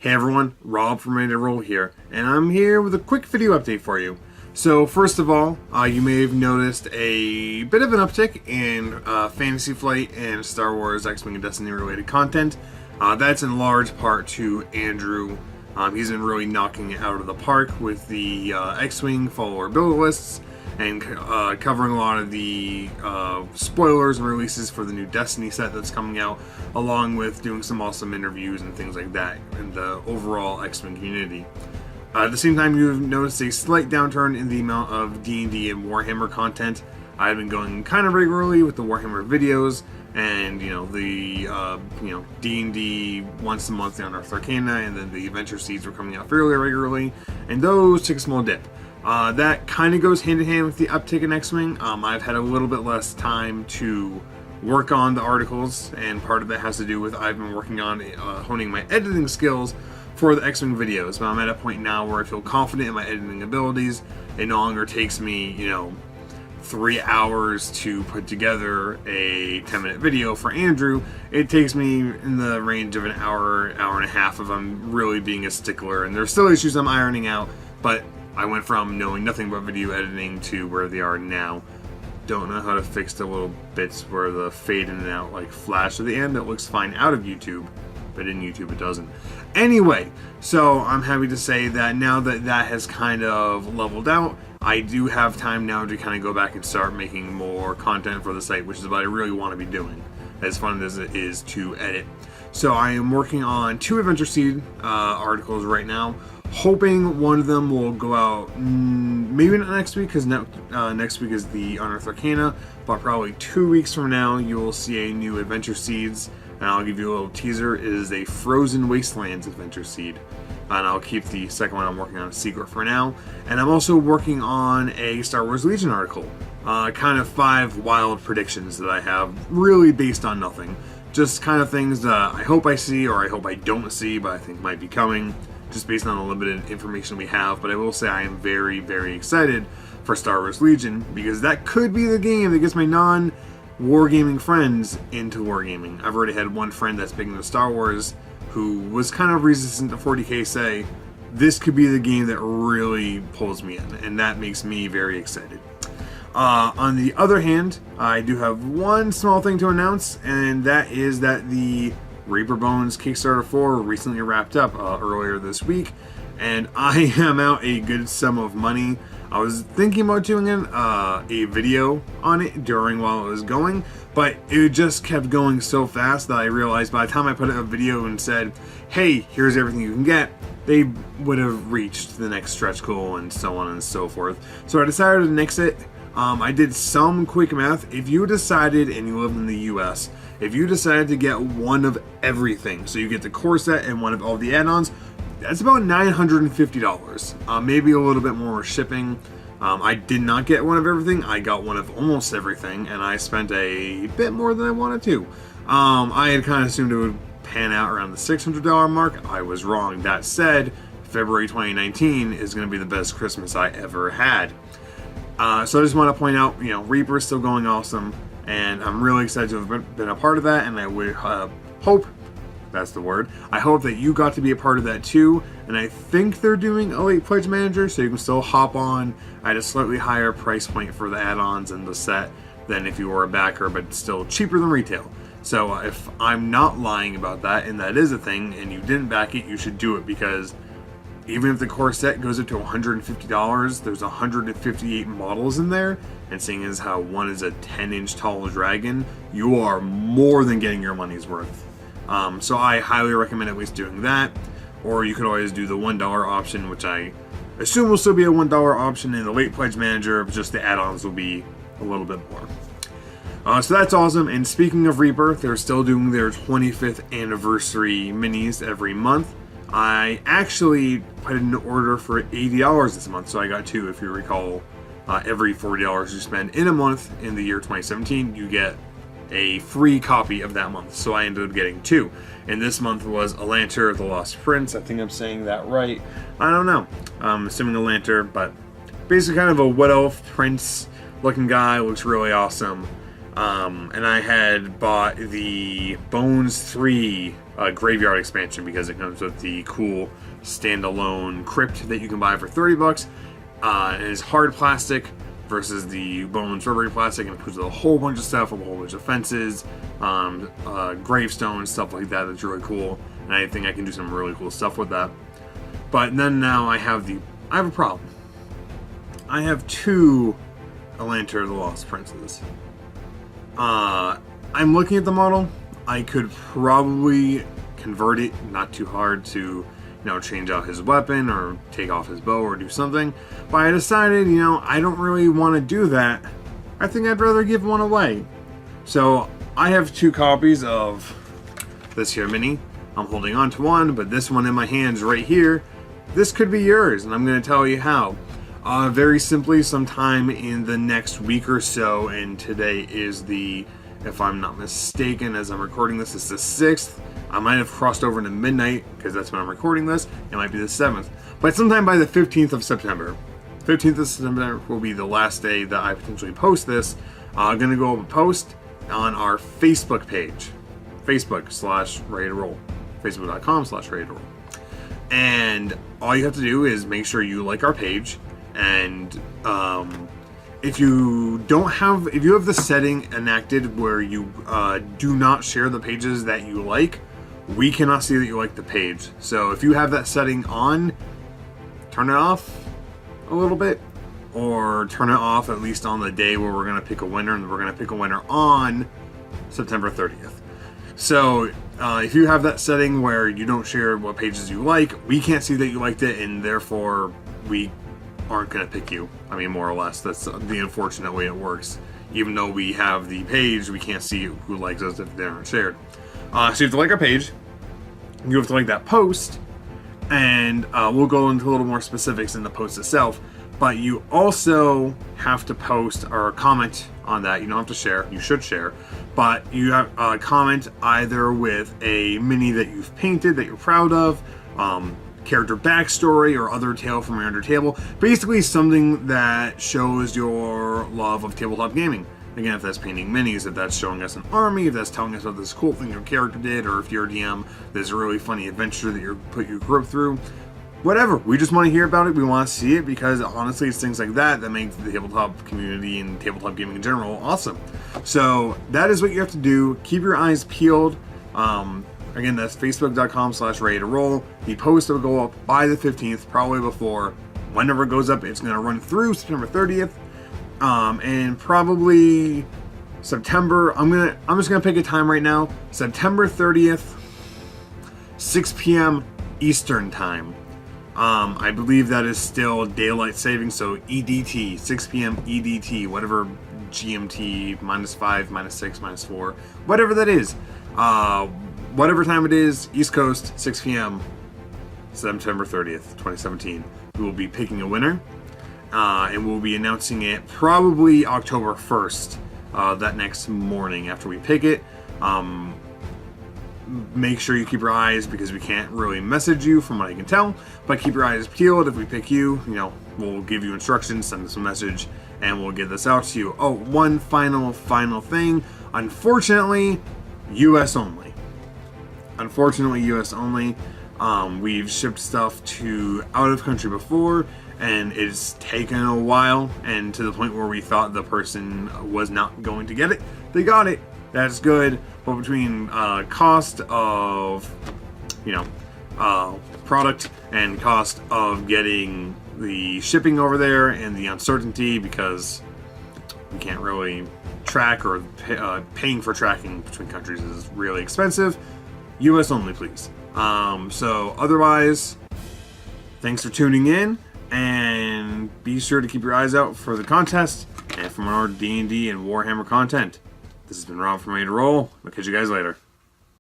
Hey everyone, Rob from Ready to Roll here, and I'm here with a quick video update for you. So first of all, you may have noticed a bit of an uptick in Fantasy Flight and Star Wars X-Wing and Destiny related content. That's in large part to Andrew. He's been really knocking it out of the park with the X-Wing follower build lists and covering a lot of the spoilers and releases for the new Destiny set that's coming out, along with doing some awesome interviews and things like that in the overall X-Men community. At the same time, you've noticed a slight downturn in the amount of D&D and Warhammer content. I've been going kind of regularly with the Warhammer videos, and the D&D once a month on Unearthed Arcana, and then the Adventure Seeds were coming out fairly regularly, and those took a small dip. That kind of goes hand in hand with the uptick in X-Wing. I've had a little bit less time to work on the articles, and part of that has to do with I've been working on honing my editing skills for the X-Wing videos. But I'm at a point now where I feel confident in my editing abilities. It no longer takes me, 3 hours to put together a 10-minute video for Andrew. It takes me in the range of an hour, hour and a half if I'm really being a stickler. And there's still issues I'm ironing out, but I went from knowing nothing about video editing to where they are now. Don't know how to fix the little bits where the fade in and out like flash at the end. It looks fine out of YouTube, but in YouTube it doesn't. Anyway, so I'm happy to say that now that that has kind of leveled out, I do have time now to kind of go back and start making more content for the site, which is what I really want to be doing, as fun as it is to edit. So I am working on 2 Adventure Seed articles right now, hoping one of them will go out maybe not next week, because next week is the Unearthed Arcana, but probably 2 weeks from now you'll see a new Adventure Seeds, and I'll give you a little teaser. It is a Frozen Wastelands Adventure Seed, and I'll keep the second one I'm working on a secret for now. And I'm also working on a Star Wars Legion article, kind of 5 wild predictions that I have, really based on nothing, just kind of things that I hope I see or I hope I don't see, but I think might be coming, just based on the limited information we have. But I will say I am very, very excited for Star Wars Legion, because that could be the game that gets my non-wargaming friends into wargaming. I've already had one friend that's big into Star Wars who was kind of resistant to 40k say, this could be the game that really pulls me in, and that makes me very excited. On the other hand, I do have one small thing to announce, and that is that the Reaper Bones Kickstarter 4 recently wrapped up earlier this week, and I am out a good sum of money. I was thinking about doing a video on it while it was going, but it just kept going so fast that I realized by the time I put out a video and said, hey, here's everything you can get, they would have reached the next stretch goal and so on and so forth. So I decided to nix it. I did some quick math. If you decided, and you live in the US, if you decided to get one of everything, so you get the core set and one of all the add-ons, that's about $950, maybe a little bit more shipping. I did not get one of everything. I got one of almost everything, and I spent a bit more than I wanted to. I had kind of assumed it would pan out around the $600 mark. I was wrong. That said, February 2019 is going to be the best Christmas I ever had. So I just want to point out, Reaper is still going awesome, and I'm really excited to have been a part of that, and I would hope, that's the word, I hope that you got to be a part of that too. And I think they're doing a late pledge manager, so you can still hop on at a slightly higher price point for the add-ons and the set than if you were a backer, but still cheaper than retail. So if I'm not lying about that, and that is a thing, and you didn't back it, you should do it, because even if the core set goes up to $150, there's 158 models in there, and seeing as how one is a 10-inch tall dragon, you are more than getting your money's worth. So I highly recommend at least doing that, or you could always do the $1 option, which I assume will still be a $1 option in the late pledge manager, but just the add-ons will be a little bit more. So that's awesome. And speaking of Reaper, they're still doing their 25th anniversary minis every month. I actually put in an order for $80 this month, so I got 2. If you recall, every $40 you spend in a month in the year 2017, you get a free copy of that month. So I ended up getting 2. And this month was Alantir the Lost Prince. I think I'm saying that right. I don't know. I'm assuming Alantir, but basically kind of a Wood Elf Prince looking guy. Looks really awesome. And I had bought the Bones 3 Graveyard expansion because it comes with the cool standalone crypt that you can buy for $30. And it's hard plastic versus the Bones rubbery plastic, and it includes a whole bunch of stuff, a whole bunch of fences, gravestones, stuff like that. That's really cool, and I think I can do some really cool stuff with that. But then now I have a problem. I have 2 Elantra the Lost Princes. I'm looking at the model. I could probably convert it, not too hard, to change out his weapon or take off his bow or do something. But I decided, I don't really want to do that. I think I'd rather give one away. So I have 2 copies of this here mini. I'm holding on to one, but this one in my hands right here, this could be yours, and I'm going to tell you how. Very simply, sometime in the next week or so, and today is if I'm not mistaken, as I'm recording this, it's the 6th. I might have crossed over into midnight, because that's when I'm recording this. It might be the 7th. But sometime by the 15th of September. 15th of September will be the last day that I potentially post this. I'm going to go up a post on our Facebook page. Facebook/ReadyToRoll. Facebook.com/ReadyToRoll. And all you have to do is make sure you like our page. And if you have the setting enacted where you do not share the pages that you like, we cannot see that you like the page. So if you have that setting on, turn it off a little bit, or turn it off at least on the day where we're going to pick a winner, and we're going to pick a winner on September 30th. So if you have that setting where you don't share what pages you like, we can't see that you liked it, and therefore we aren't going to pick you. I mean, more or less, that's the unfortunate way it works. Even though we have the page, we can't see who likes us if they aren't shared. So you have to like our page, you have to like that post, and we'll go into a little more specifics in the post itself. But you also have to post or comment on that. You don't have to share. You should share. But you have comment either with a mini that you've painted that you're proud of, character backstory, or other tale from your Undertable. Basically something that shows your love of tabletop gaming. Again, if that's painting minis, if that's showing us an army, if that's telling us about this cool thing your character did, or if you're a DM, there's a really funny adventure that you put your group through. Whatever. We just want to hear about it. We want to see it, because honestly, it's things like that that make the tabletop community and tabletop gaming in general awesome. So that is what you have to do. Keep your eyes peeled. Again, that's facebook.com/ReadyToRoll. The post will go up by the 15th, probably before. Whenever it goes up, it's going to run through September 30th. And probably September, I'm just gonna pick a time right now. September 30th, 6 p.m. Eastern time. I believe that is still daylight saving, so EDT, 6 p.m. EDT, whatever GMT, -5, -6, -4, whatever that is. Whatever time it is, East Coast, 6 p.m. September 30th, 2017. We will be picking a winner. And we'll be announcing it probably October 1st, that next morning after we pick it. Make sure you keep your eyes, because we can't really message you from what I can tell, but keep your eyes peeled. If we pick you, we'll give you instructions, send us a message, and we'll get this out to you. Oh, one final thing. Unfortunately, US only. We've shipped stuff to out of country before, and it's taken a while, and to the point where we thought the person was not going to get it. They got it. That's good. But between cost of product and cost of getting the shipping over there, and the uncertainty because we can't really track, or paying for tracking between countries is really expensive. US only, please. So otherwise, thanks for tuning in, and be sure to keep your eyes out for the contest and for more D&D and Warhammer content. This has been Rob from Ready to Roll. I'll catch you guys later.